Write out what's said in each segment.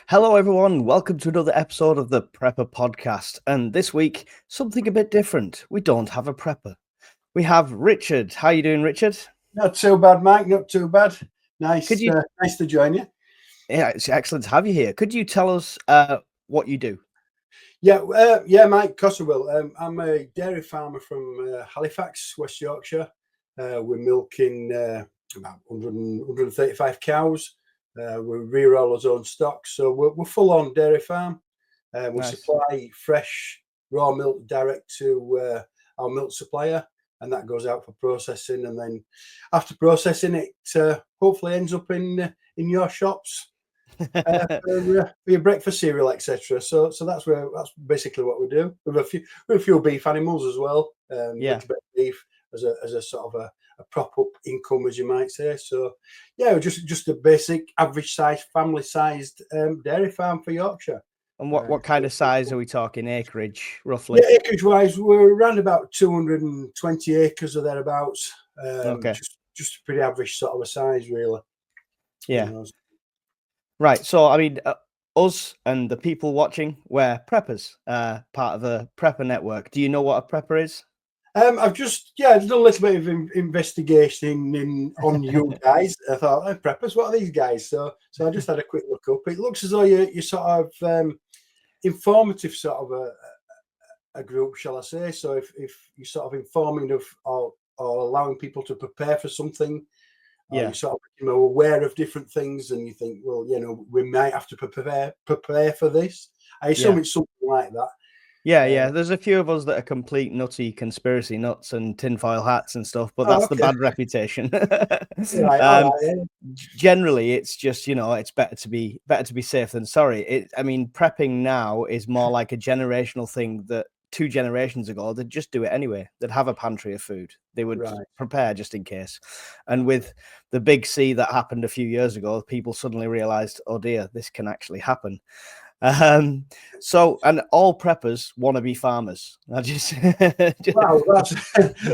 Hello, everyone. Welcome to another episode of the Prepper Podcast. And this week, something a bit different. We don't have a prepper. We have Richard. How are you doing, Richard? Not too bad, Mike. Not too bad. Nice to join you. Yeah, it's excellent to have you here. Could you tell us what you do? Yeah, Mike Cosserwell. I'm a dairy farmer from Halifax, West Yorkshire. We're milking about 135 cows. We re-roll our own stock, so we're full-on dairy farm. We Nice. supply fresh raw milk direct to our milk supplier, and that goes out for processing. And then after processing, it hopefully ends up in your shops for your breakfast cereal, etc. So that's basically what we do. We have a few beef animals as well. Yeah. Little bit of beef as a sort of a prop up income, as you might say. So yeah, just a basic average size, family sized dairy farm for Yorkshire. And what kind of size are we talking? Acreage, roughly? Yeah, acreage wise, we're around about 220 acres or thereabouts. Okay. Just a pretty average sort of a size, really. Yeah. Right. So, I mean, us and the people watching, we're preppers, part of the prepper network. Do you know what a prepper is? I've just done a little bit of investigation on you guys. I thought, preppers, what are these guys? So I just had a quick look up. It looks as though you're sort of informative sort of a group, shall I say? So if you're sort of informing of or allowing people to prepare for something, or you're sort of aware of different things, and you think, well, we might have to prepare for this. I assume it's something like that. Yeah. There's a few of us that are complete nutty conspiracy nuts and tinfoil hats and stuff, but that's the bad reputation. Generally, it's just it's better to be safe than sorry. I mean, prepping now is more like a generational thing that 2 generations ago they'd just do it anyway. They'd have a pantry of food. They would prepare just in case. And with the big C that happened a few years ago, people suddenly realized, oh dear, this can actually happen. So, and all preppers want to be farmers. Wow,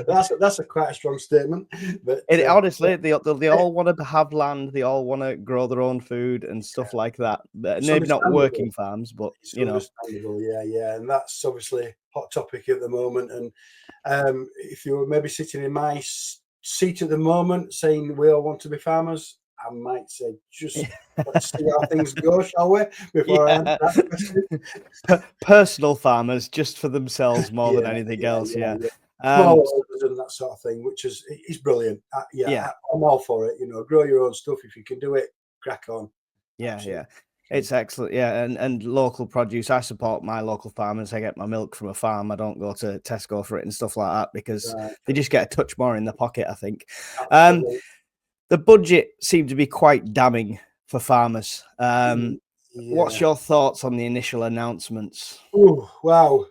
that's a quite a strong statement. But honestly, they all want to have land. They all want to grow their own food and stuff like that. Maybe not working farms, but it's understandable. Yeah, and that's obviously a hot topic at the moment. And if you were maybe sitting in my seat at the moment, saying we all want to be farmers, I might say, just let's see how things go, shall we? Before I answer that question. Personal farmers, just for themselves more than anything else. Yeah. Small orders and that sort of thing, which is brilliant. I'm all for it. Grow your own stuff if you can do it. Crack on. Yeah. It's excellent. Yeah, and local produce. I support my local farmers. I get my milk from a farm. I don't go to Tesco for it and stuff like that because they just get a touch more in the pocket, I think. The budget seemed to be quite damning for farmers. What's your thoughts on the initial announcements? Oh, wow.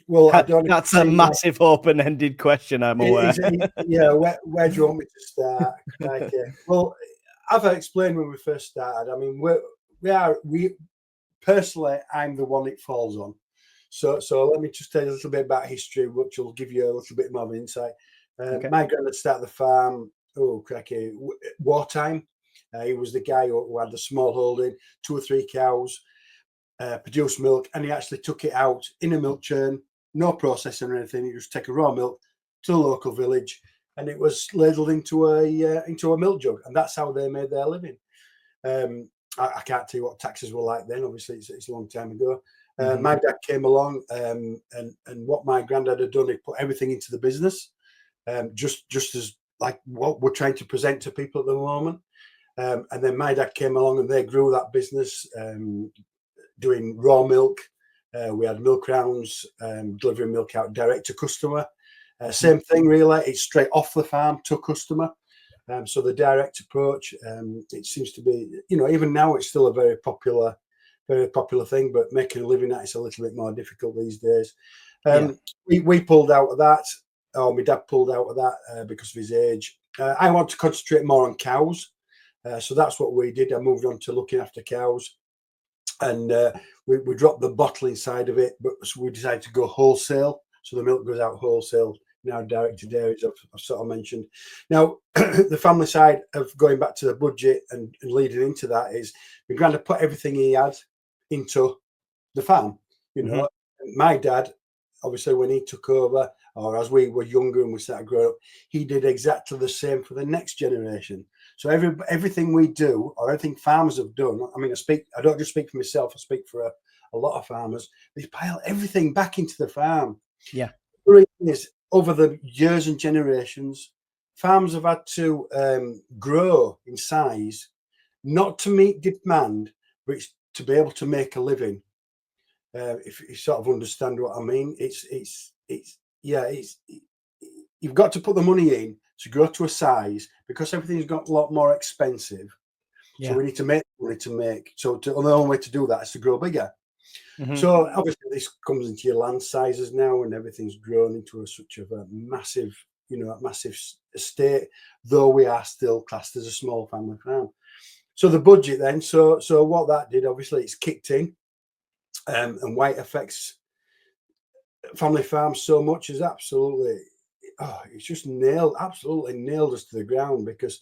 Well, I don't. That's a massive open-ended question, I'm aware. Where do you want me to start? Well, as I explained when we first started, I mean, we personally, I'm the one it falls on. So let me just tell you a little bit about history, which will give you a little bit more of an insight. My granddad started the farm. Wartime. He was the guy who had the small holding, 2 or 3 cows, produced milk, and he actually took it out in a milk churn, no processing or anything. He just take a raw milk to the local village, and it was ladled into a milk jug, and that's how they made their living. I can't tell you what taxes were like then. Obviously, it's a long time ago. My dad came along, and what my granddad had done, he put everything into the business, just as like what we're trying to present to people at the moment. And then my dad came along and they grew that business, doing raw milk. We had milk rounds, delivering milk out direct to customer. Same thing, really. It's straight off the farm to customer. So the direct approach, it seems to be, even now it's still a very popular thing, but making a living at it's a little bit more difficult these days. We pulled out of that. My dad pulled out of that because of his age. I want to concentrate more on cows. So that's what we did. I moved on to looking after cows. And we dropped the bottling side of it, but we decided to go wholesale. So the milk goes out wholesale now direct to dairies I've sort of mentioned. Now, the family side of going back to the budget and leading into that is my granddad put everything he had into the farm. You know, my dad, obviously, when he took over, or as we were younger and we started growing up, he did exactly the same for the next generation. So everything we do, or everything farmers have done, I mean, I don't just speak for myself, I speak for a lot of farmers, they pile everything back into the farm. Yeah. The reason is, over the years and generations, farms have had to grow in size, not to meet demand, but it's to be able to make a living. If you sort of understand what I mean, you've got to put the money in to grow to a size, because everything's got a lot more expensive. Yeah. So we need to make money to make. So the only way to do that is to grow bigger. So obviously this comes into your land sizes now, and everything's grown into such a massive, massive estate, though we are still classed as a small family farm. So the budget then, so what that did, obviously it's kicked in, and why it affects family farms so much is absolutely, it's just absolutely nailed us to the ground. Because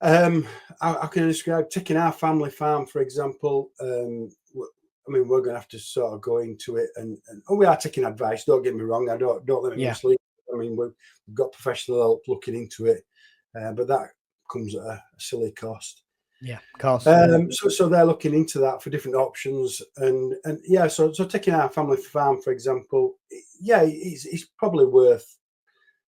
how can I describe taking our family farm, for example? I mean, we're going to have to sort of go into it, and we are taking advice. Don't get me wrong. I don't let me mislead. I mean, we've got professional help looking into it, but that comes at a silly cost. Yeah, of course. So they're looking into that for different options, and so taking our family farm, for example, it's probably worth.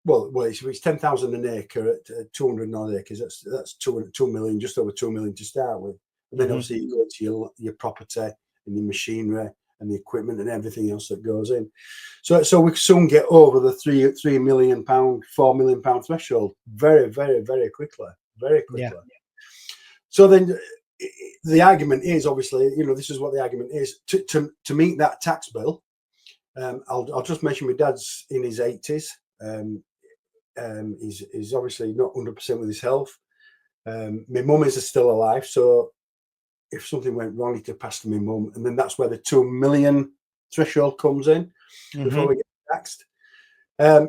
Well, it's 10,000 an acre at 200 odd acres. That's 2 million, just over 2 million to start with, and then obviously you go to your property and your machinery and the equipment and everything else that goes in. So we soon get over the £3 million, £4 million threshold very, very, very quickly, very quickly. Yeah. So then the argument is, obviously, this is what the argument is, to meet that tax bill. I'll just mention my dad's in his 80s. He's obviously not 100% with his health. My mum is still alive, so if something went wrong, it could pass to my mum, and then that's where the 2 million threshold comes in before we get taxed.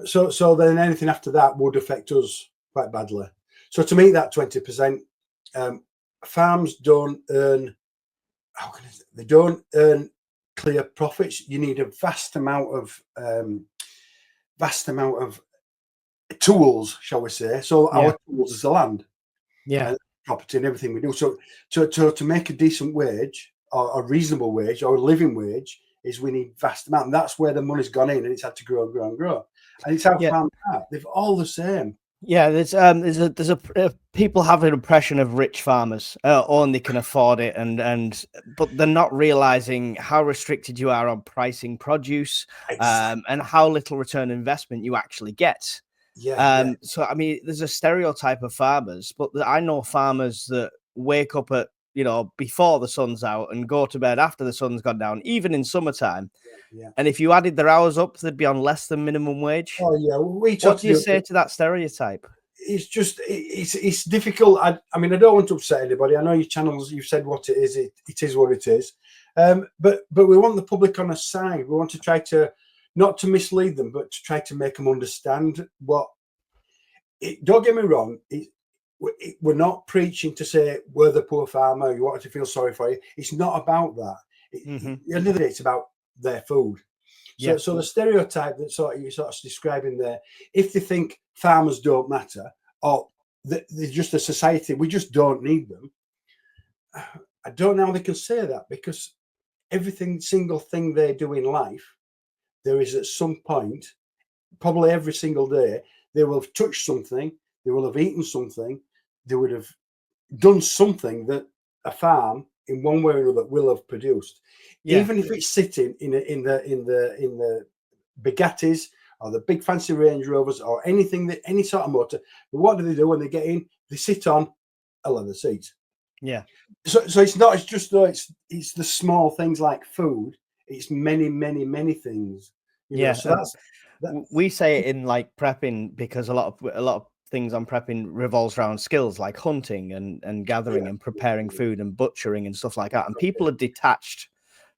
So then anything after that would affect us quite badly. So to meet that 20%, farms don't earn. They don't earn clear profits. You need a vast amount of tools, shall we say? So our tools is the land, property, and everything we do. So to make a decent wage, or a reasonable wage, or a living wage, is we need vast amount, and that's where the money's gone in, and it's had to grow and grow and grow. And it's how farms are. They're all the same. Yeah, there's people have an impression of rich farmers, and they can afford it, but they're not realizing how restricted you are on pricing produce, and how little return on investment you actually get. So I mean, there's a stereotype of farmers, but I know farmers that wake up at before the sun's out and go to bed after the sun's gone down, even in summertime. And if you added their hours up, they'd be on less than minimum wage. Oh yeah, what do you say to that stereotype? It's just it's difficult. I mean, I don't want to upset anybody. I know your channels, you've said what it is. It is what it is. But we want the public on our side. We want to try to, not to mislead them, but to try to make them understand what. Don't get me wrong. We're not preaching to say we're the poor farmer. You want to feel sorry for you. It's not about that. At the end of the day, it's about their food. So the stereotype that you're sort of describing there, if they think farmers don't matter, or they're just a society, we just don't need them. I don't know how they can say that, because single thing they do in life, there is at some point, probably every single day, they will have touched something, they will have eaten something, they would have done something that a farm in one way or another will have produced. Even if it's sitting in the Bugattis or the big fancy Range Rovers or anything, any sort of motor, but what do they do when they get in? They sit on a leather seat. So it's not, it's just though it's the small things like food. It's many things. So we say it in like prepping, because a lot of things on prepping revolves around skills like hunting and gathering and preparing food and butchering and stuff like that. And people are detached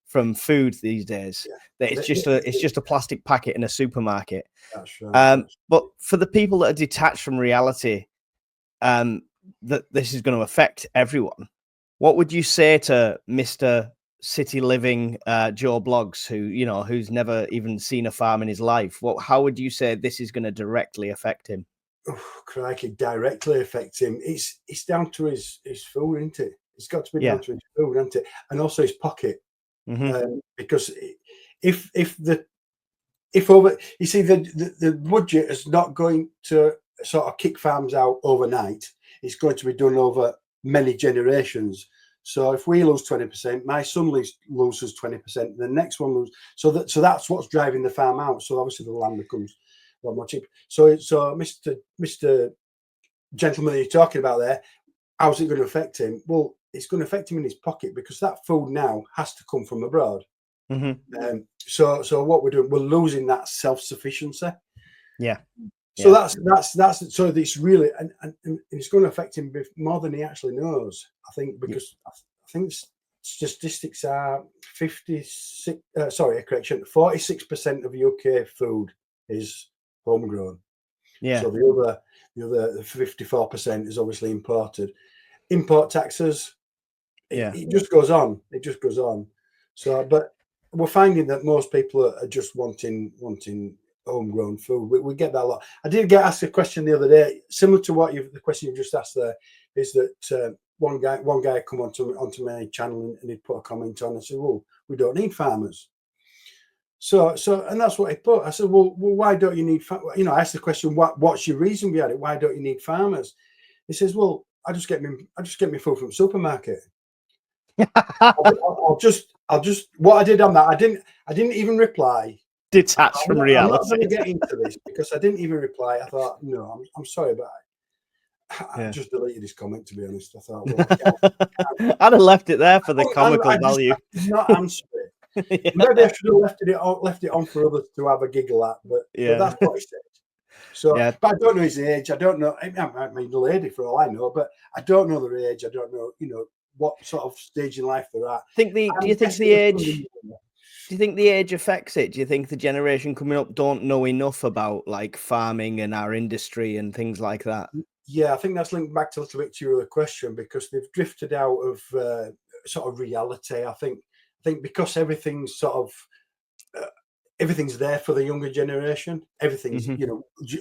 from food these days. Yeah. That it's just a plastic packet in a supermarket. That's right. But for the people that are detached from reality, that this is going to affect everyone. What would you say to Mr. City Living Joe Bloggs, who's never even seen a farm in his life? How would you say this is going to directly affect him? Oh, crikey, directly affect him. It's down to his food, isn't it? It's got to be down to his food, isn't it? And also his pocket. Because if over, you see, the budget is not going to sort of kick farms out overnight. It's going to be done over many generations. So if we lose 20%, my son loses 20%, the next one loses. So that's what's driving the farm out. So obviously the land becomes a lot more cheap. So Mr. Gentleman you're talking about there, how's it going to affect him? Well, it's going to affect him in his pocket, because that food now has to come from abroad. So what we're doing, we're losing that self-sufficiency. So that's so it's really and it's going to affect him more than he actually knows. I think, because I think statistics are 46% of UK food is homegrown. So the other 54% is obviously imported. Import taxes, it just goes on. It just goes on. So, but we're finding that most people are just wanting homegrown food. We get that a lot. I did get asked a question the other day, similar to the question you just asked there, is that one guy come onto my channel and he'd put a comment on and said, well, we don't need farmers. So and that's what he put. I said, well, why don't you need I asked the question, what's your reason behind it? Why don't you need farmers? He says, well, I just get my food from the supermarket. I'll just what I did on that, I didn't even reply. Detached from reality. I'm not going to get into this because I didn't even reply. I thought, no, I'm sorry, but I just deleted his comment, to be honest. I thought, well, I'd have left it there for the comical value. I did not answer it. Maybe I should have left it on for others to have a giggle at, but that's what he said. So, but I don't know his age. I don't know. I mean, the lady, for all I know, but I don't know their age. I don't know, what sort of stage in life they're at. Do you think the age affects it? Do you think the generation coming up don't know enough about like farming and our industry and things like that? Yeah, I think that's linked back to a little bit to your other question, because they've drifted out of sort of reality. I think because everything's sort of everything's there for the younger generation. Everything's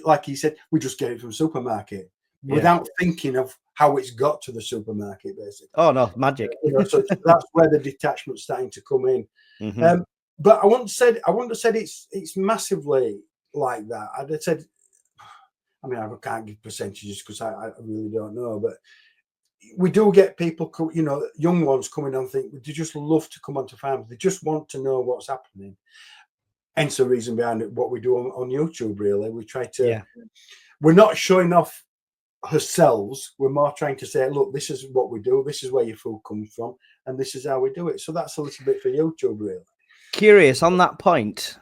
like he said, we just get it from the supermarket without thinking of how it's got to the supermarket, basically. Oh no, magic. So that's where the detachment's starting to come in. But I wouldn't have said it's massively like that. I'd have said, I mean, I can't give percentages because I really don't know, but we do get people, young ones coming on, think they just love to come onto farms. They just want to know what's happening. Hence the reason behind it, what we do on YouTube, really. We try to, we're not showing off ourselves. We're more trying to say, look, this is what we do. This is where your food comes from. And this is how we do it. So that's a little bit for YouTube, really. Curious on that point.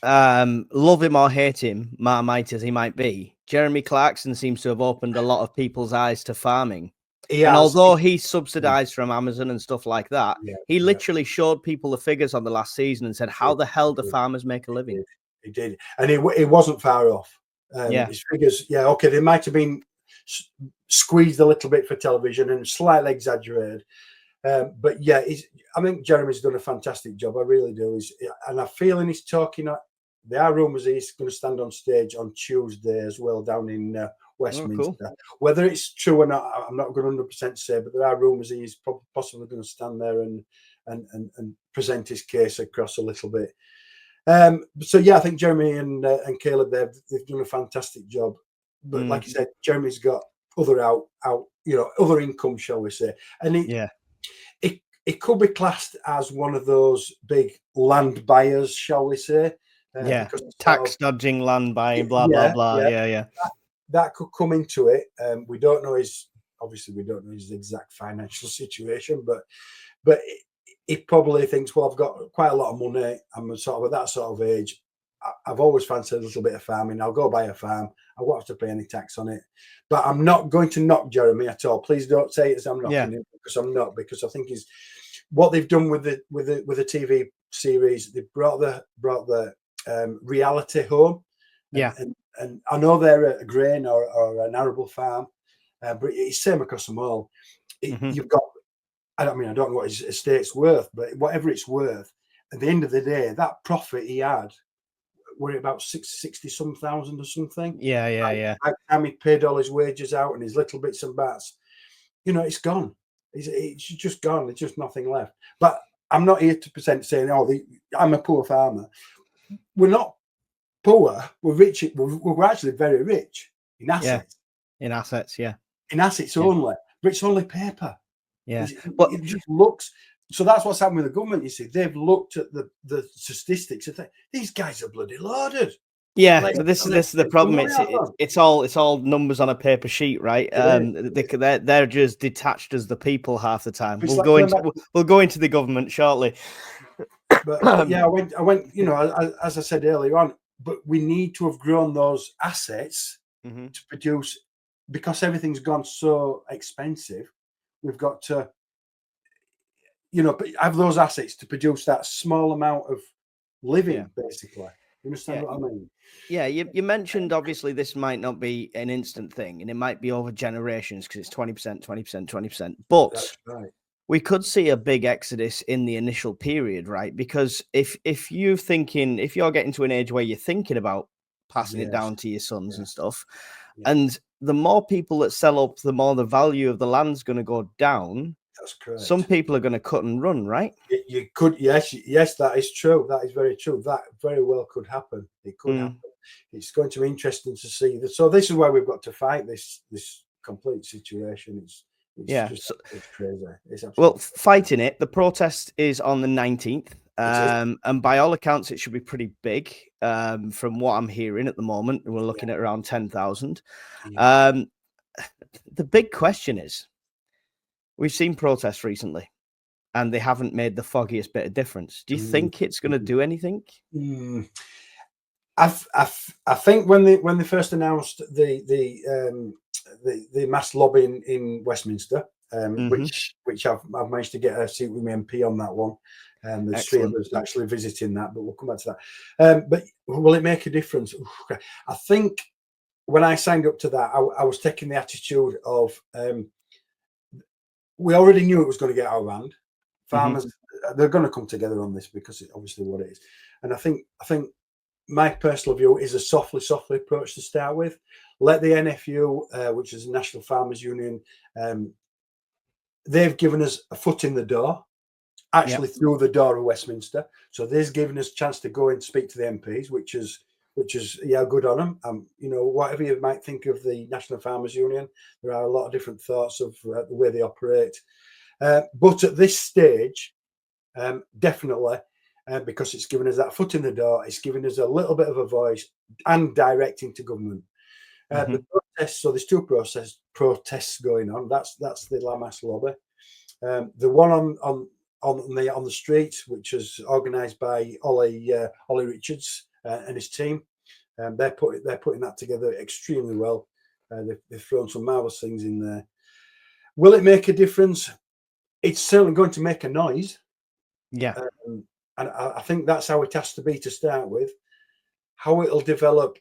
Love him or hate him, Marmite as he might be, Jeremy Clarkson seems to have opened a lot of people's eyes to farming. And although he's subsidized from Amazon and stuff like that, he literally showed people the figures on the last season and said, how the hell do farmers make a living? He did. And it wasn't far off. His figures, okay, they might have been squeezed a little bit for television and slightly exaggerated. But I think Jeremy's done a fantastic job. I really do. And I feel in his talking, there are rumours he's going to stand on stage on Tuesday as well down in Westminster. Oh, cool. Whether it's true or not, I'm not going to 100% say, but there are rumours he's possibly going to stand there and present his case across a little bit. So I think Jeremy and Caleb, they've done a fantastic job. But like you said, Jeremy's got other other income, shall we say, and it could be classed as one of those big land buyers, shall we say? Tax dodging, land buying, blah blah blah. That could come into it. We don't know his exact financial situation, but he probably thinks, well, I've got quite a lot of money. I'm sort of at that sort of age. I've always fancied a little bit of farming. I'll go buy a farm. I won't have to pay any tax on it. But I'm not going to knock Jeremy at all. Please don't say it as I'm knocking him, because I'm not, because I think what they've done with the TV series, they brought the reality home. And I know they're a grain or an arable farm, but it's same across them all. You've got, I mean, I don't know what his estate's worth, but whatever it's worth, at the end of the day, that profit he had, were it about 60-some thousand or something? Yeah. By the time he paid all his wages out and his little bits and bats, it's gone. It's just gone. There's just nothing left. But I'm not here to present saying, I'm a poor farmer. We're not poor. We're rich. We're actually very rich in assets. In assets, in assets only, but it's only paper. But it just looks. So that's what's happened with the government. You see, they've looked at the statistics and think these guys are bloody loaded. But this is the problem. It's all numbers on a paper sheet, right? They're just detached as the people half the time. We'll go into the government shortly. But yeah, I went. As I said earlier on, but we need to have grown those assets to produce, because everything's gone so expensive. We've got to, have those assets to produce that small amount of living, basically. You understand what I mean? Yeah, you mentioned obviously this might not be an instant thing, and it might be over generations because it's 20%, 20%, 20%. But that's right. We could see a big exodus in the initial period, right? Because if you're getting to an age where you're thinking about passing it down to your sons and stuff, and the more people that sell up, the more the value of the land's going to go down. That's correct. Some people are going to cut and run, right? You could, yes, that is true. That is very true. That very well could happen. It could happen. It's going to be interesting to see. So this is why we've got to fight this complete situation. It's crazy. Well, fighting it, the protest is on the 19th. And by all accounts, it should be pretty big. From what I'm hearing at the moment, we're looking at around 10,000. The big question is, we've seen protests recently, and they haven't made the foggiest bit of difference. Do you think it's going to do anything? I think when they first announced the mass lobbying in Westminster, which I've managed to get a seat with my MP on that one. There's three of us actually visiting that, but we'll come back to that. But will it make a difference? I think when I signed up to that, I was taking the attitude of we already knew it was going to get out of hand. Farmers, they're going to come together on this because it's obviously what it is. And I think my personal view is a softly approach to start with. Let the NFU, which is the National Farmers Union, they've given us a foot in the door, actually through the door of Westminster. So they've given us a chance to go and speak to the MPs, which is good on them. Whatever you might think of the National Farmers Union, there are a lot of different thoughts of the way they operate. But at this stage, definitely, because it's given us that foot in the door, it's given us a little bit of a voice and directing to government. The protests, so there's two protests going on. That's the La Masse lobby. The one on the street, which is organised by Ollie Richards and his team. They're putting that together extremely well. They've thrown some marvellous things in there. Will it make a difference? It's certainly going to make a noise. And I think that's how it has to be to start with. How it'll develop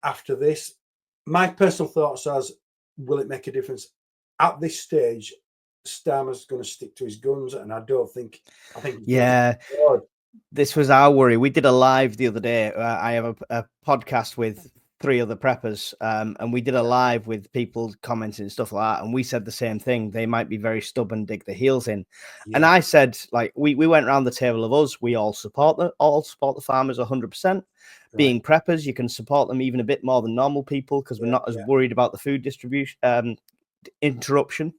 after this, my personal thoughts as, will it make a difference? At this stage, Starmer's going to stick to his guns, and I think this was our worry. We did a live the other day. I have a podcast with 3 other preppers, and we did a live with people commenting and stuff like that, and we said the same thing. They might be very stubborn, dig their heels in. And I said, like, we went around the table of us, we all support the farmers 100%. Being preppers, you can support them even a bit more than normal people because we're not as worried about the food distribution interruption.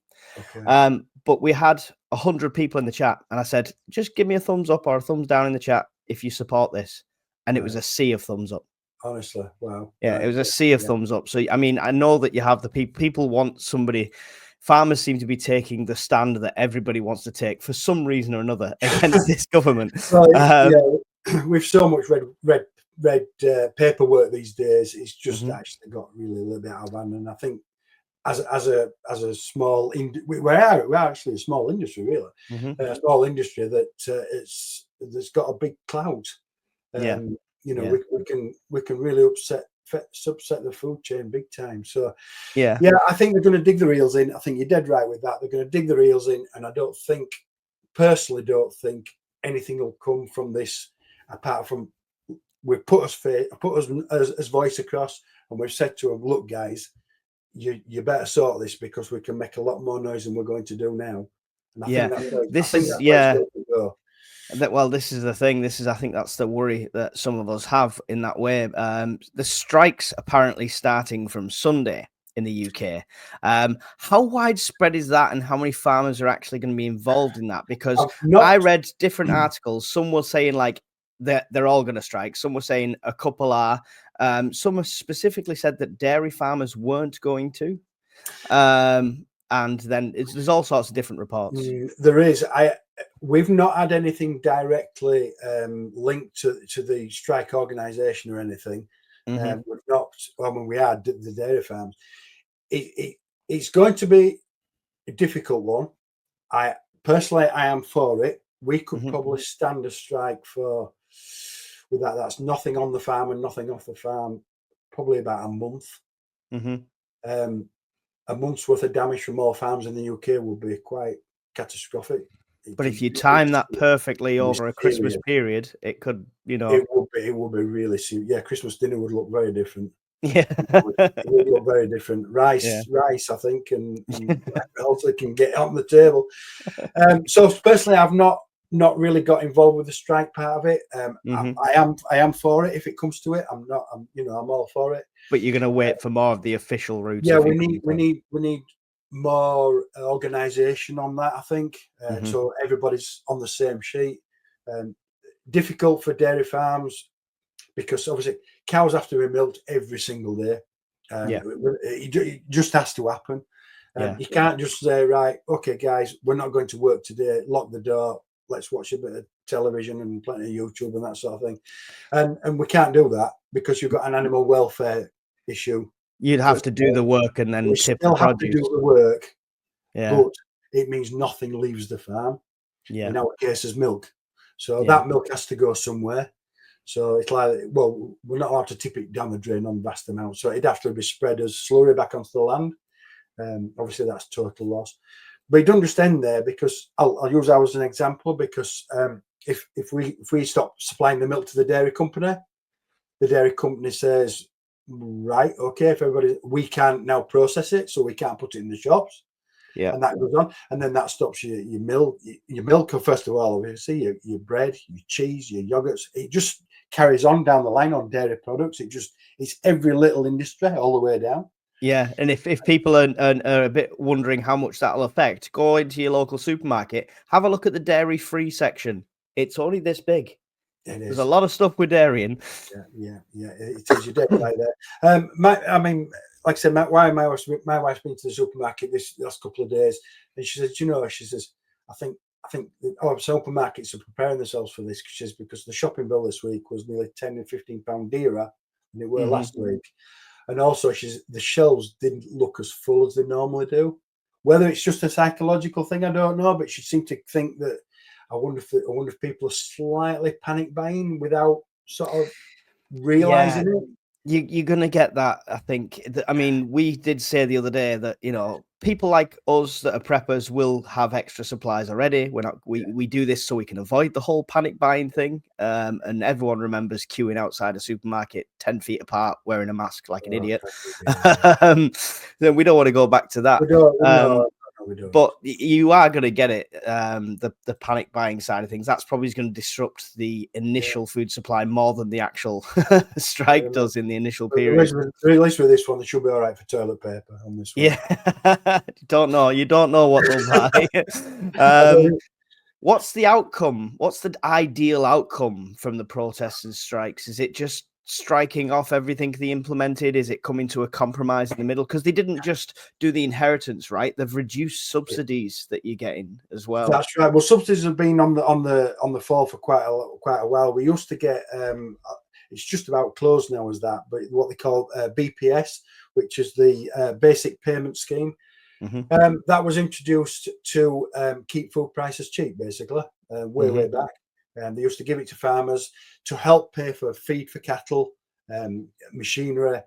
But we had 100 people in the chat, and I said, just give me a thumbs up or a thumbs down in the chat if you support this. And it was a sea of thumbs up. Honestly, wow. Yeah, it was a sea of thumbs up. So, I mean, I know that you have the people want somebody. Farmers seem to be taking the stand that everybody wants to take for some reason or another against this government. With so much red paperwork these days, it's just actually got really a little bit out of hand. And I think as a small we're actually a small industry, really. A small industry that's got a big clout. Yeah. You know, Yeah. we can really upset the food chain big time. So Yeah. yeah, I think they're going to dig their heels in. I think you're dead right with that. They're going to dig their heels in, and I personally don't think anything will come from this apart from we've put us as voice across, and we've said to them, look, guys, you better sort this because we can make a lot more noise than we're going to do now. And I Yeah. think This that's is, where it's yeah. going to go. Well, this is the thing. I think that's the worry that some of us have in that way. The strikes apparently starting from Sunday in the UK. How widespread is that, and how many farmers are actually going to be involved in that? Because I've not. I read different articles. Some were saying like they're all going to strike. Some were saying a couple are. Some have specifically said that dairy farmers weren't going to. And then there's all sorts of different reports. There is. We've not had anything directly linked to the strike organisation or anything. We've not. I mean, we had the dairy farms. It's going to be a difficult one. I personally, I am for it. We could probably stand a strike for with that. That's nothing on the farm and nothing off the farm. Probably about a month. A month's worth of damage from all farms in the UK would be quite catastrophic. But if you time that perfectly over a Christmas period, it could, you know, it would be really serious. Yeah, Christmas dinner would look very different. Yeah, it would look very different. Rice, I think, and also can get on the table. So personally, I've not really got involved with the strike part of it. I am for it if it comes to it. I'm all for it. But you're going to wait for more of the official routes. Yeah, we need more organisation on that. I think so everybody's on the same sheet. Difficult for dairy farms because obviously cows have to be milked every single day. It just has to happen. You can't just say, right, okay, guys, we're not going to work today. Lock the door. Let's watch a bit of television and plenty of YouTube and that sort of thing. And we can't do that because you've got an animal welfare issue. You'd have to do the work and then tip the produce. Have to do the work, yeah. But it means nothing leaves the farm. Yeah. In our case, is milk. So that milk has to go somewhere. So it's like, well, we're not allowed to tip it down the drain on vast amounts. So it'd have to be spread as slowly back onto the land. Obviously, that's total loss. But you'd understand there because I'll use ours as an example because if we stop supplying the milk to the dairy company says, right, okay, if we can't now process it, so we can't put it in the shops. Yeah, and that goes on, and then that stops your milk. First of all, obviously, your bread, your cheese, your yogurts. It just carries on down the line on dairy products. It's every little industry all the way down. Yeah, and if people are a bit wondering how much that'll affect, go into your local supermarket, have a look at the dairy-free section. It's only this big. There's a lot of stuff with dairy in. Yeah. It is. You're dead right there. I mean, like I said, my wife's been to the supermarket this last couple of days, and she says, I think supermarkets are preparing themselves for this because the shopping bill this week was nearly £10 and £15 dearer than it were last week. And also, the shelves didn't look as full as they normally do. Whether it's just a psychological thing, I don't know. But she seemed to think that I wonder if people are slightly panic buying without sort of realizing it. You're gonna get that. I think. I mean, we did say the other day that people like us that are preppers will have extra supplies already. We do this so we can avoid the whole panic buying thing. And everyone remembers queuing outside a supermarket 10 feet apart, wearing a mask like an idiot. Then we don't want to go back to that. We don't. But you are going to get it. The panic buying side of things, that's probably going to disrupt the initial food supply more than the actual strike does in the initial period. At least with this one, they should be all right for toilet paper on this one. Yeah, you don't know what they'll buy. What's the outcome? What's the ideal outcome from the protests and strikes? Is it just striking off everything they implemented? Is it coming to a compromise in the middle? Because they didn't just do the inheritance, right? They've reduced subsidies that you're getting as well. That's right. Well, subsidies have been on the fall for quite a while. We used to get it's just about closed now as that, but what they call BPS, which is the basic payment scheme. That was introduced to keep food prices cheap, basically, way back. They used to give it to farmers to help pay for feed for cattle, machinery,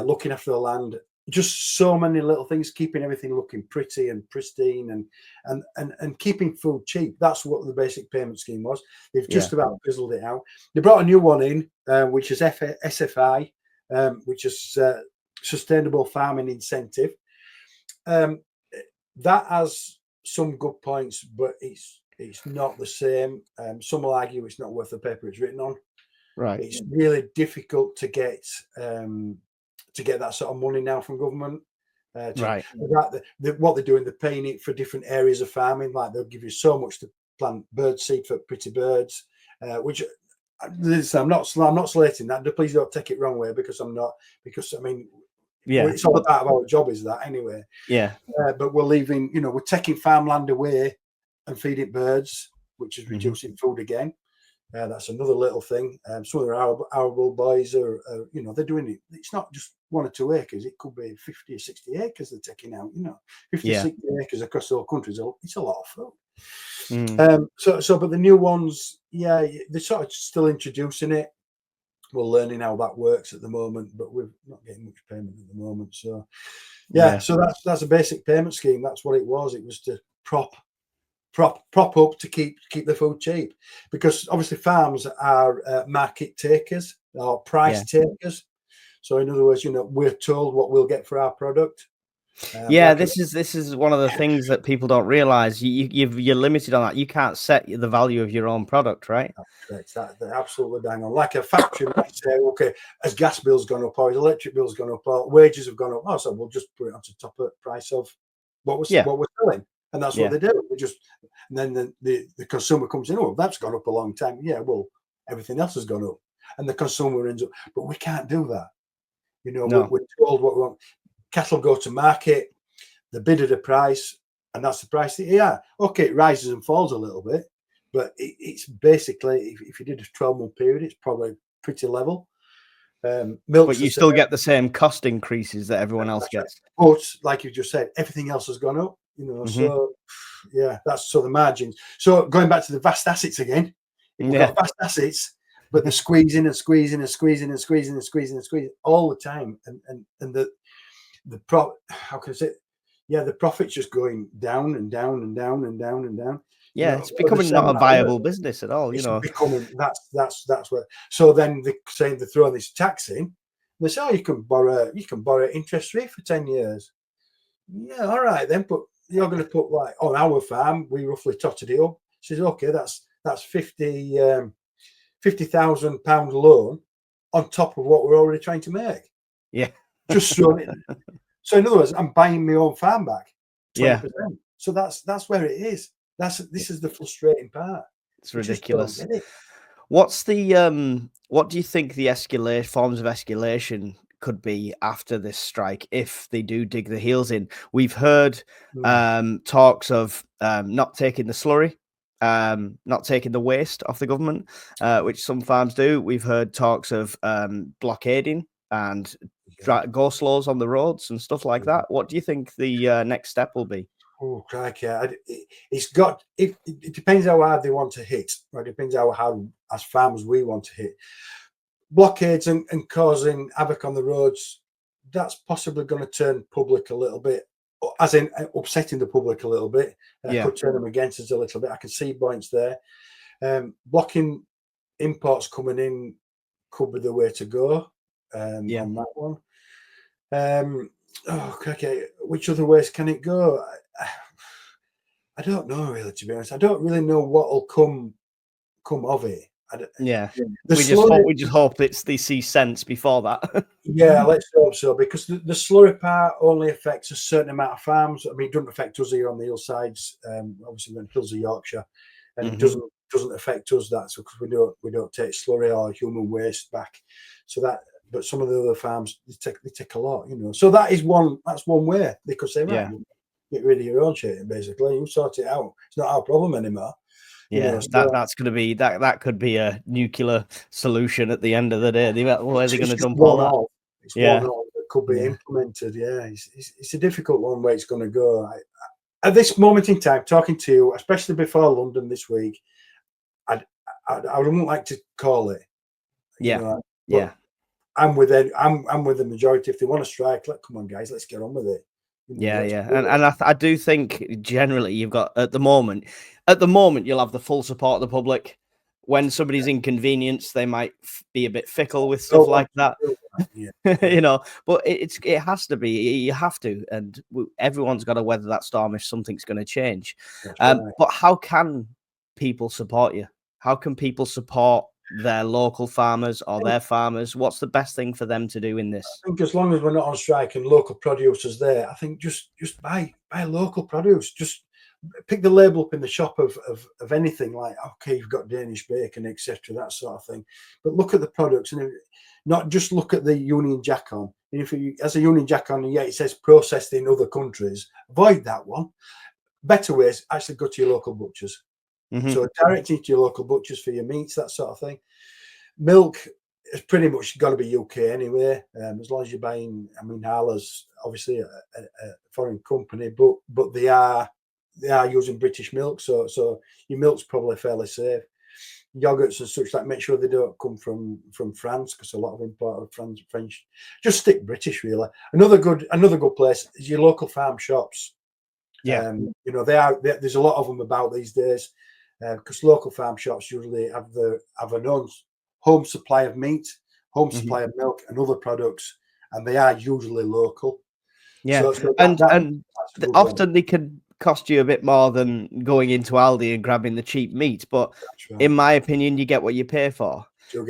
looking after the land. Just so many little things, keeping everything looking pretty and pristine, and keeping food cheap. That's what the basic payment scheme was. They've just about fizzled it out. They brought a new one in, which is SFI, which is Sustainable Farming Incentive. That has some good points, but it's not the same. Some will argue it's not worth the paper it's written on. Right. It's really difficult to get that sort of money now from government. Right. What they're doing, they're paying it for different areas of farming. Like they'll give you so much to plant bird seed for pretty birds, which I'm not slating that. Please don't take it wrong way, because I'm not. Because I mean, it's all part of our job is that anyway. Yeah. But we're leaving. We're taking farmland away and feeding birds, which is reducing food again. That's another little thing. Some of the arable boys are, they're doing it. It's not just 1 or 2 acres. It could be 50 or 60 acres they're taking out. 50 or 60 acres across the whole country. It's a lot of food. But the new ones, they're sort of still introducing it. We're learning how that works at the moment, but we're not getting much payment at the moment. So, so that's a basic payment scheme. That's what it was. It was to prop up to keep the food cheap, because obviously farms are market takers or price takers. So in other words, we're told what we'll get for our product. This is one of the things that people don't realize. You're limited on that. You can't set the value of your own product, right? That's correct. They're absolutely bang on. Like a factory might say, okay, as gas bills gone up, or electric bills gone up, or wages have gone up, so we'll just put it on top of the price of what we're selling. And that's what they do. And then the consumer comes in, oh, that's gone up a long time. Yeah, well, everything else has gone up. And the consumer ends up, but we can't do that. We're told what we want. Cattle go to market, the bid at a price, and that's the price. Okay, it rises and falls a little bit, but it's basically, if you did a 12-month period, it's probably pretty level. But you still get the same cost increases that everyone else gets. Right. But like you just said, everything else has gone up. So that's the margins. So going back to the vast assets again, we've got vast assets, but they're squeezing and squeezing and squeezing and squeezing and squeezing and squeezing all the time, and how can I say? The profit's just going down and down and down and down and down. It's becoming not a viable business at all. It's becoming that's what. So then they're throwing this tax in. They say, oh, you can borrow interest free for 10 years. Yeah, all right then, but you're going to put on our farm, we roughly totted it up. She says, okay, that's £50,000 loan on top of what we're already trying to make. Yeah. Just so in other words, I'm buying my own farm back 20%. So that's where it is. This is the frustrating part. It's ridiculous. What's the what do you think the forms of escalation could be after this strike if they do dig the heels in? We've heard talks of not taking the slurry, not taking the waste off the government, which some farms do. We've heard talks of blockading and go slows on the roads and stuff like that. What do you think the next step will be? Oh, crikey. It depends how hard they want to hit. Right? It depends how hard, as farmers, we want to hit. Blockades and causing havoc on the roads, that's possibly going to turn public a little bit, as in upsetting the public a little bit. Could turn them against us a little bit. I can see points there. Blocking imports coming in could be the way to go on that one. Okay. Which other ways can it go? I don't know, really, to be honest. I don't really know what will come of it. We just hope they see sense before that. Let's hope so, because the slurry part only affects a certain amount of farms. I mean, it doesn't affect us here on the hillsides. Obviously, we're in the hills of Yorkshire, and it doesn't affect us. That's because we don't take slurry or human waste back. So that, but some of the other farms they take a lot, So that is one. That's one way they could say, right, get rid of your own shit. Basically, you sort it out. It's not our problem anymore. Yeah, that's going to be that could be a nuclear solution at the end of the day. Where are they going to dump all that? It's one off that could be implemented. Yeah, it's a difficult one where it's going to go. At this moment in time, talking to you, especially before London this week, I wouldn't like to call it. Yeah. I'm with it. I'm with the majority. If they want to strike, come on, guys, let's get on with it. And I do think generally you've got at the moment you'll have the full support of the public. When somebody's inconvenienced, they might be a bit fickle with stuff like that. But it has to be. You have to, and everyone's got to weather that storm if something's going to change. But how can people support you? How can people support their local farmers or their farmers? What's the best thing for them to do in this? I think as long as we're not on strike and local producers there, I think just buy local produce. Just pick the label up in the shop of anything, like, okay, you've got Danish bacon, etc., that sort of thing. But look at the products and not just look at the Union Jack on. And if you, as a Union Jack on, and it says processed in other countries, avoid that one. Better ways, actually go to your local butchers. So direct you to your local butchers for your meats, that sort of thing. Milk is pretty much got to be UK anyway, as long as you're buying. I mean, Harlow's obviously a foreign company, but they are using British milk, so your milk's probably fairly safe. Yogurts and such, like, make sure they don't come from France, because a lot of import of French. Just stick British, really. Another good place is your local farm shops. There's a lot of them about these days, because local farm shops usually have an home supply of meat, home supply of milk and other products, and they are usually local. Yeah, so and often they can cost you a bit more than going into Aldi and grabbing the cheap meat, but in my opinion, you get what you pay for.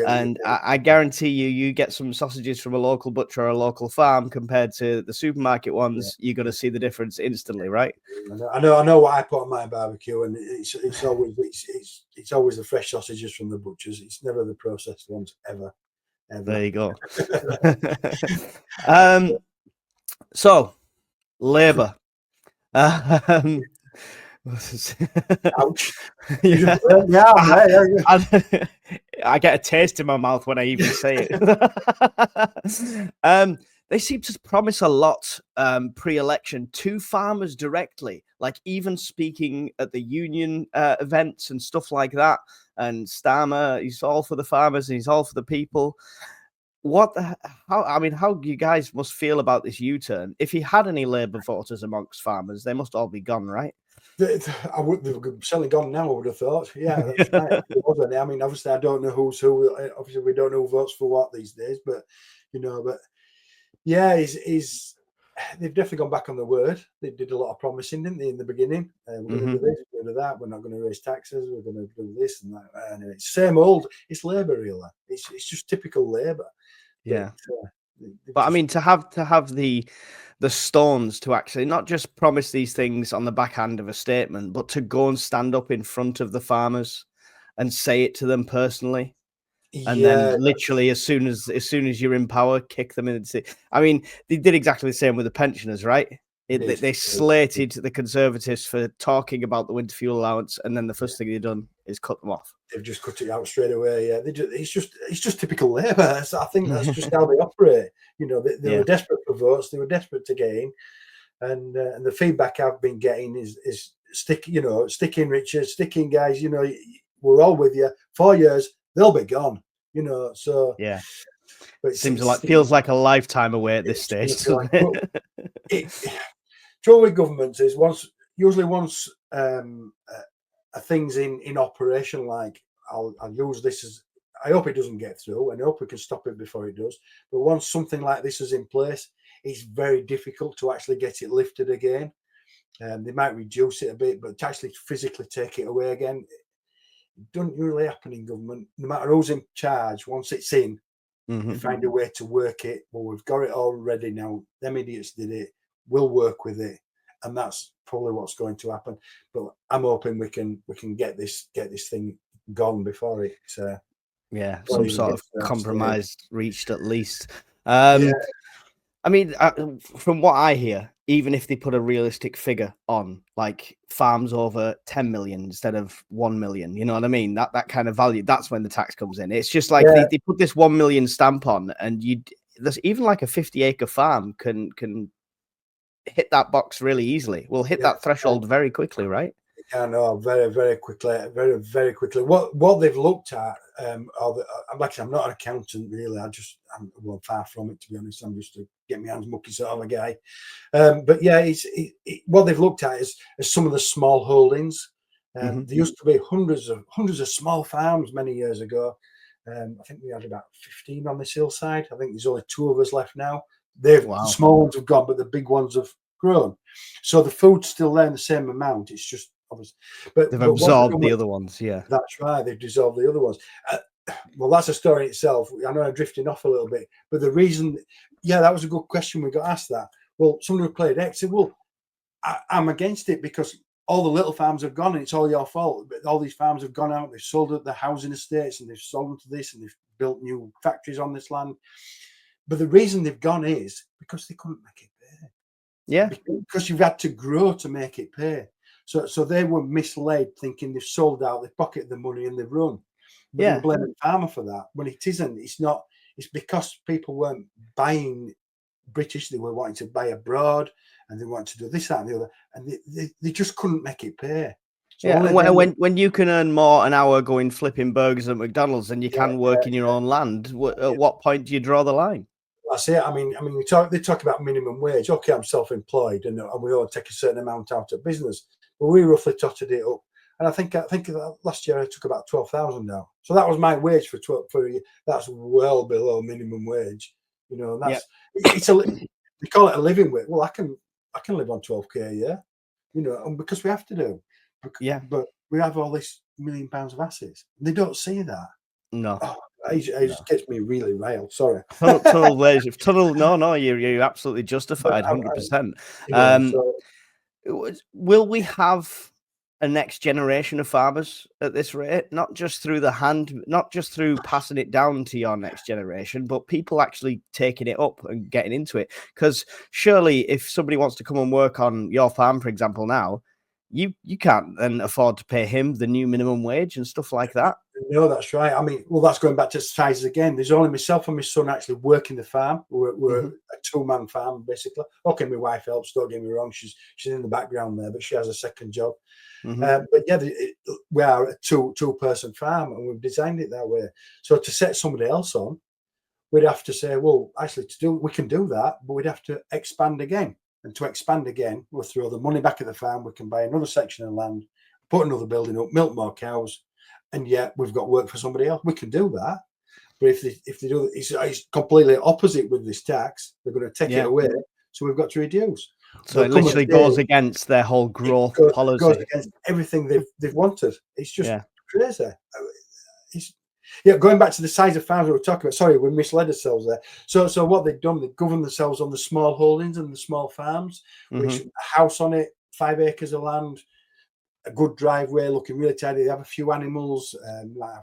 And I guarantee you get some sausages from a local butcher or a local farm compared to the supermarket ones. You're going to see the difference instantly, right? I know what I put on my barbecue, and it's always the fresh sausages from the butchers. It's never the processed ones, ever. There you go. So Labour. Ouch. I get a taste in my mouth when I even say it. They seem to promise a lot pre-election to farmers directly, like even speaking at the union events and stuff like that. And Starmer, he's all for the farmers and he's all for the people. How you guys must feel about this U-turn? If he had any Labour voters amongst farmers, they must all be gone, right? They've certainly gone now, I would have thought. Yeah, that's right. I mean, obviously, I don't know who's who. Obviously, we don't know who votes for what these days, but yeah, they've definitely gone back on the word. They did a lot of promising, didn't they, in the beginning? We're going to do this, we're going to do that. We're not going to raise taxes. We're going to do this and that. And it's same old. It's Labour, really. It's just typical Labour. Yeah, but I mean, to have the stones to actually not just promise these things on the backhand of a statement, but to go and stand up in front of the farmers and say it to them personally, and then literally as soon as you're in power, kick them in. I mean, they did exactly the same with the pensioners, right? They slated the Conservatives for talking about the winter fuel allowance, and then the first thing they've done is cut them off. They've just cut it out straight away. Yeah, it's just typical Labour. I think that's just how they operate. They were desperate for votes. They were desperate to gain, and the feedback I've been getting is stick in, Richard, stick in, guys. We're all with you. 4 years, they'll be gone. So yeah. But it feels like a lifetime away at this stage. Trouble with governments is usually once a thing's in operation, like I'll use this as, I hope it doesn't get through, and I hope we can stop it before it does. But once something like this is in place, it's very difficult to actually get it lifted again. They might reduce it a bit, but to actually physically take it away again, it doesn't really happen in government. No matter who's in charge, once it's in, they find a way to work it. Well, we've got it all ready now. Them idiots did it. We'll work with it, and that's probably what's going to happen. But I'm hoping we can get this thing gone before it. Some sort of compromise reached at least. I mean, from what I hear, even if they put a realistic figure on, like farms over 10 million instead of 1 million, you know what I mean? That kind of value, that's when the tax comes in. It's just like they put this 1 million stamp on, and there's even like a 50-acre farm can hit that box really easily. We'll hit that threshold very quickly, right? Yeah, no, very, very quickly, very, very quickly. What they've looked at, like I said, I'm not an accountant really. I'm well, far from it, to be honest. I'm just a get my hands mucky sort of a guy. But yeah, what they've looked at is some of the small holdings. There used to be hundreds of small farms many years ago. I think we had about 15 on this hillside. I think there's only 2 of us left now. The small ones have gone, but the big ones have grown. So the food's still there in the same amount. It's just obviously, but they've absorbed the other ones. Yeah, that's right. They've dissolved the other ones. Well, that's a story in itself. I know I'm drifting off a little bit, but the reason, that was a good question. We got asked that. Well, someone who played X said, well, I'm against it because all the little farms have gone and it's all your fault. But all these farms have gone out, they've sold the housing estates and they've sold them to this and they've built new factories on this land. But the reason they've gone is because they couldn't make it pay. Yeah. Because you've had to grow to make it pay. So they were misled, thinking they've sold out, they've pocketed the money and they've run. But they were blaming the farmer for that. When it isn't. It's not. It's because people weren't buying British, they were wanting to buy abroad and they wanted to do this, that and the other. And they just couldn't make it pay. So when you can earn more an hour going flipping burgers at McDonald's than you can work in your own land, at what point do you draw the line? That's it. I mean, they talk about minimum wage. Okay, I'm self-employed and we all take a certain amount out of business. But we roughly totted it up. And I think last year I took about 12,000 now. So that was my wage for a year. That's well below minimum wage. You know, and that's they call it a living wage. Well, I can live on 12k a year, you know, and because we have to do. But we have all this £1 million of assets. They don't see that. No. It gets me really riled. Sorry. Tunnel. No, you're absolutely justified, 100%. Will we have a next generation of farmers at this rate? Not just through not just through passing it down to your next generation, but people actually taking it up and getting into it. Because surely, if somebody wants to come and work on your farm, for example, now, you can't then afford to pay him the new minimum wage and stuff like that. No, that's right. I mean, well, that's going back to sizes again. There's only myself and my son actually working the farm. We're a 2-man farm, basically. Okay, my wife helps, don't get me wrong. She's in the background there, but she has a second job. But yeah, we are a two-person farm and we've designed it that way. So to set somebody else on, we'd have to say, well, actually, we can do that, but we'd have to expand again. And to expand again, we'll throw the money back at the farm. We can buy another section of land, put another building up, milk more cows, and yet we've got work for somebody else. We can do that, but if they do, it's completely opposite with this tax. They're going to take it away, so we've got to reduce. So it literally goes against their whole growth policy. It goes against everything they've wanted. It's just crazy. Going back to the size of farms we were talking about. Sorry, we misled ourselves there. So what they've done, they've governed themselves on the small holdings and the small farms, which a house on it, 5 acres of land, a good driveway, looking really tidy. They have a few animals, like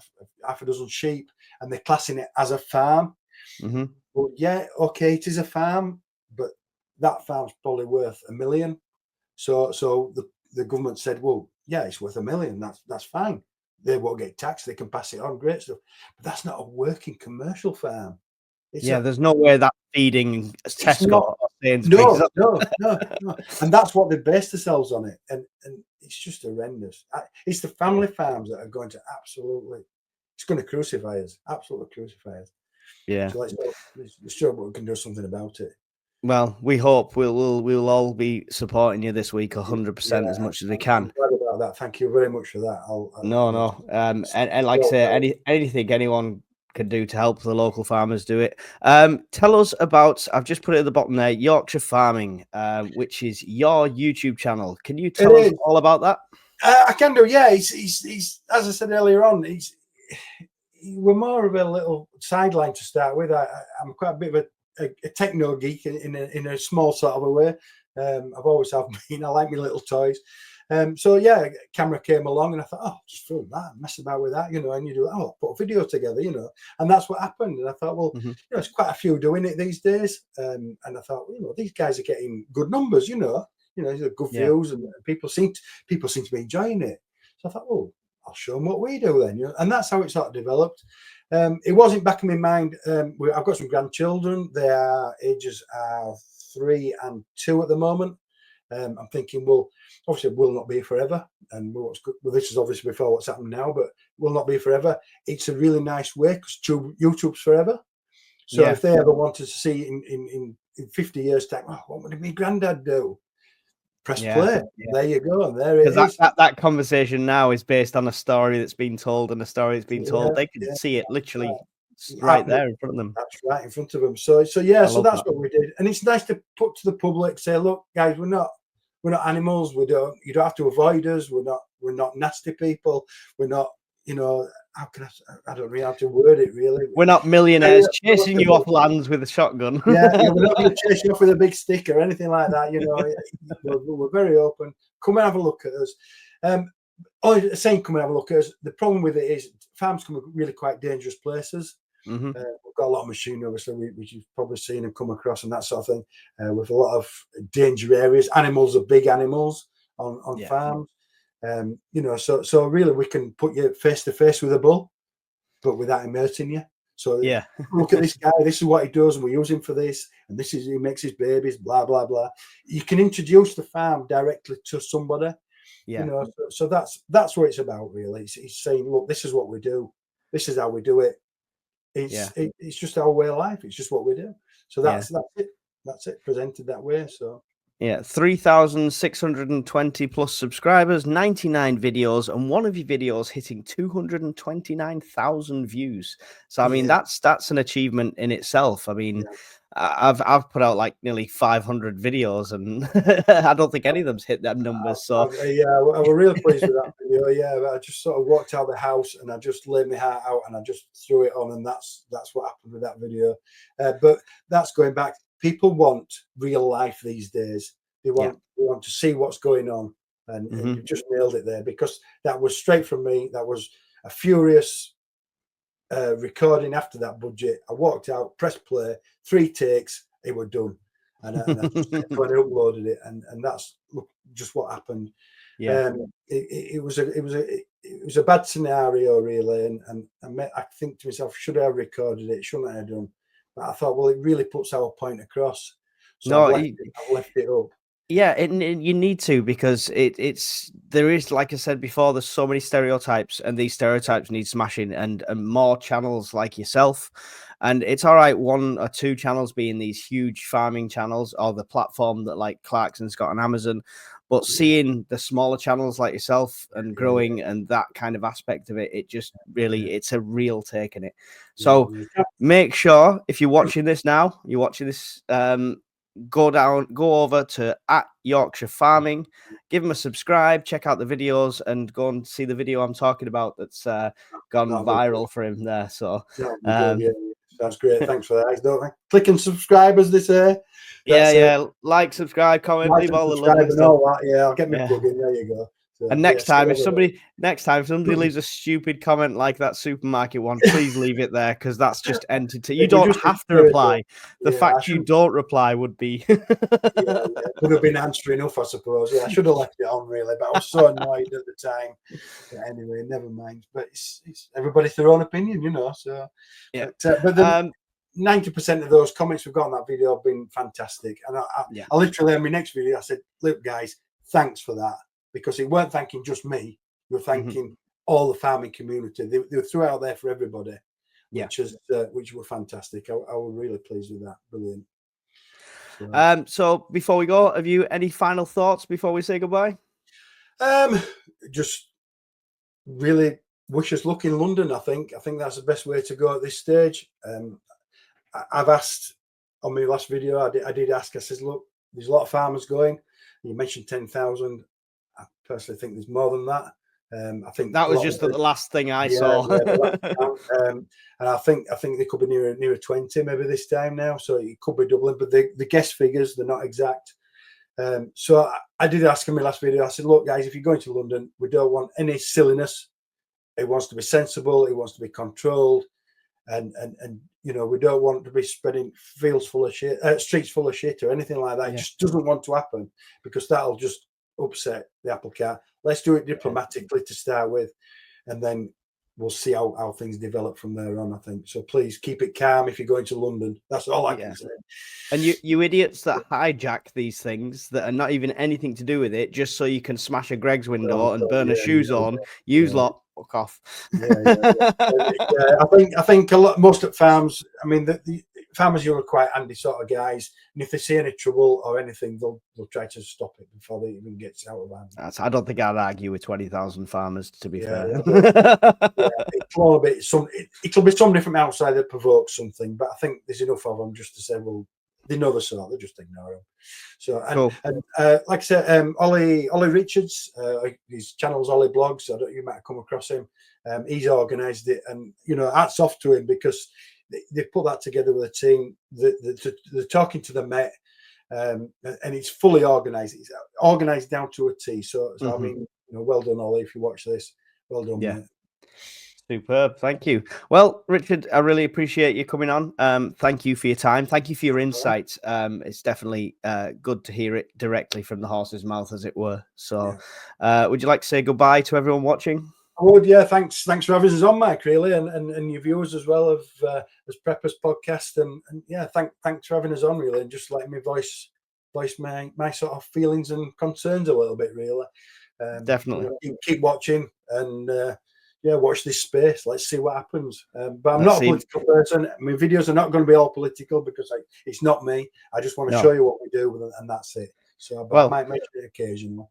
half a dozen sheep, and they're classing it as a farm. Well, okay, it is a farm, but that farm's probably worth $1 million. So the government said, well, it's worth $1 million. That's fine. They won't get taxed. They can pass it on. Great stuff. But that's not a working commercial farm. There's no way that's feeding Tesco. No. And that's what they based themselves on it. And it's just horrendous. It's the family farms that are going to it's going to crucify us. Absolutely crucify us. Yeah. So let's show we can do something about it. Well, we hope we'll all be supporting you this week 100% as much as we can. I'm glad about that. Thank you very much for that. And like I say, anything anyone can do to help the local farmers, do it. Tell us about, I've just put it at the bottom there, Yorkshire Farming, which is your YouTube channel. Can you tell us all about that? I can do, yeah. He's as I said earlier on, we're more of a little sideline to start with. I'm quite a bit of a techno geek in a small sort of a way. I've always have been. I like my little toys. So yeah, camera came along, and I thought, oh, just film that, mess about with that, and you do, oh, put a video together, and that's what happened. And I thought, well, it's quite a few doing it these days, and I thought, these guys are getting good numbers, good views, and people seem to be enjoying it. So I thought, oh, I'll show them what we do then, and that's how it sort of developed. It wasn't back in my mind. I've got some grandchildren. Their ages are 3 and 2 at the moment. I'm thinking, well, obviously we'll not be forever, and this is obviously before what's happened now, but we'll not be forever. It's a really nice way because YouTube's forever. So if they ever wanted to see in 50 years time, oh, what would my granddad do? Press play. There you go, and there it is. That conversation now is based on a story that's been told, and a story that's been told. They can see it literally right there in front of them. That's right in front of them. So that's what we did, and it's nice to put to the public, say, look, guys, we're not animals. You don't have to avoid us. We're not nasty people. We're not, how can I don't really have to word it really. We're not millionaires chasing you off lands with a shotgun. We're not going to chase you off with a big stick or anything like that. We're very open. Come and have a look at us. Saying come and have a look at us. The problem with it is farms come from really quite dangerous places. We've got a lot of machinery, obviously, which you've probably seen and come across and that sort of thing. With a lot of danger areas. Animals are big animals on farms. So really we can put you face to face with a bull, but without him hurting you. So look at this guy, this is what he does, and we use him for this, and this is he makes his babies, blah blah blah. You can introduce the farm directly to somebody. So that's what it's about, really. It's saying, look, this is what we do, this is how we do it. It's just our way of life, it's just what we do. So that's it presented that way. So 3,620 plus subscribers, 99 videos, and one of your videos hitting 229,000 views. So I mean, that's an achievement in itself. I mean, I've put out like nearly 500 videos, and I don't think any of them's hit them numbers. So I was really pleased with that video. I just sort of walked out of the house and I just laid my heart out and I just threw it on, and that's what happened with that video. But that's going back. People want real life these days. They want to see what's going on, and you just nailed it there, because that was straight from me. That was a furious recording after that budget. I walked out, pressed play, 3 takes, it was done, and I just uploaded it, and that's just what happened. It was a bad scenario, really, and I think to myself, should I have recorded it? Shouldn't I have done? But I thought, well, it really puts our point across. So I've left it up. Yeah, you need to, because there is, like I said before, there's so many stereotypes, and these stereotypes need smashing, and more channels like yourself. And it's all right, 1 or 2 channels being these huge farming channels, or the platform that like Clarkson's got on Amazon, but seeing the smaller channels like yourself and growing and that kind of aspect of it, it just really, it's a real take in it. So make sure, if you're watching this now, go over to @Yorkshire Farming, give them a subscribe, check out the videos, and go and see the video I'm talking about that's gone viral for him there. So that's great. Thanks for that. Don't they? Click and subscribe, as they say. Like, subscribe, comment, leave all the lovely stuff. All that. I'll get my plug in. There you go. So, and next time, if somebody leaves a stupid comment like that supermarket one, please leave it there, because that's just entertaining. You don't have to reply. The fact you don't reply would be would have been answer enough, I suppose. I should have left it on, really, but I was so annoyed at the time. But anyway, never mind. But it's everybody's their own opinion, So but 90% of those comments we've got on that video have been fantastic, and I literally, in my next video, I said, "Look, guys, thanks for that." Because they weren't thanking just me, they were thanking all the farming community. They threw it out there for everybody, which were fantastic. I was really pleased with that. Brilliant. So before we go, have you any final thoughts before we say goodbye? Just really wish us luck in London. I think that's the best way to go at this stage. I've asked on my last video, I did ask, I said, look, there's a lot of farmers going. You mentioned 10,000. I personally think there's more than that. I think that was just the last thing I saw. And I think they could be nearer 20 maybe this time now. So it could be doubling, but the guess figures, they're not exact. So I did ask in my last video, I said, look, guys, if you're going to London, we don't want any silliness. It wants to be sensible. It wants to be controlled. And you know, we don't want to be spreading fields full of shit, streets full of shit or anything like that. It just doesn't want to happen, because that'll just upset the apple cart. Let's do it diplomatically to start with, and then we'll see how things develop from there on, I think. So please keep it calm if you're going to London. That's all I can say. And you idiots that hijack these things that are not even anything to do with it, just so you can smash a Greg's window and burn her shoes on, use lot, fuck off. I think a lot, most at farms, I mean, the farmers here are quite handy sort of guys, and if they see any trouble or anything, they'll try to stop it before they even gets out of hand. I don't think I'd argue with 20,000 farmers, to be fair. It'll be somebody from outside that provokes something, but I think there's enough of them just to say, well, they know the sort, they just ignore them. So, and like I said, Ollie Richards, his channel's Ollie Blogs. You might have come across him. He's organised it, and you know, hats off to him, because they put that together with a team. They're talking to the Met, and it's fully organised. It's organised down to a T. So I mean, you know, well done, Ollie. If you watch this, well done, mate. Superb. Thank you. Well, Richard, I really appreciate you coming on. Thank you for your time. Thank you for your insights. It's definitely good to hear it directly from the horse's mouth, as it were. So would you like to say goodbye to everyone watching? I would, yeah. Thanks for having us on, Mike, really, and your viewers as well of as Preppers Podcast. And yeah, thanks for having us on, really, and just letting me voice my sort of feelings and concerns a little bit, really. Definitely. Keep watching, and watch this space. Let's see what happens. But I'm not a political person. My videos are not going to be all political, because it's not me. I just want to show you what we do, and that's it. So, but I might mention it occasionally.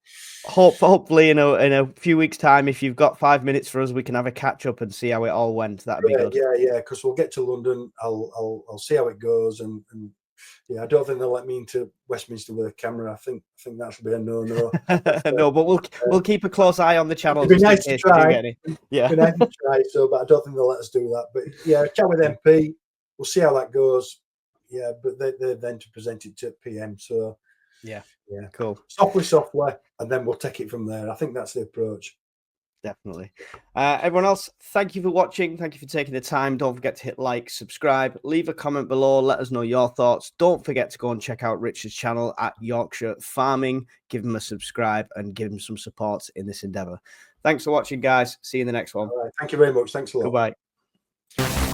Hopefully, in a few weeks' time, if you've got 5 minutes for us, we can have a catch up and see how it all went. That'd be good. Yeah. Because we'll get to London. I'll see how it goes, and yeah, I don't think they'll let me into Westminster with a camera. I think that should be a no. No, but we'll keep a close eye on the channel. It'd be nice to try. Yeah, it'd be nice to try. So, but I don't think they'll let us do that. But yeah, chat with MP. We'll see how that goes. Yeah, but they're then to present it to PM. So yeah, cool. Softly, and then we'll take it from there. I think that's the approach. Definitely. Everyone else, thank you for watching. Thank you for taking the time. Don't forget to hit like, subscribe, leave a comment below. Let us know your thoughts. Don't forget to go and check out Richard's channel at Yorkshire Farming. Give him a subscribe and give him some support in this endeavor. Thanks for watching, guys. See you in the next one. All right. Thank you very much. Thanks a lot. Goodbye.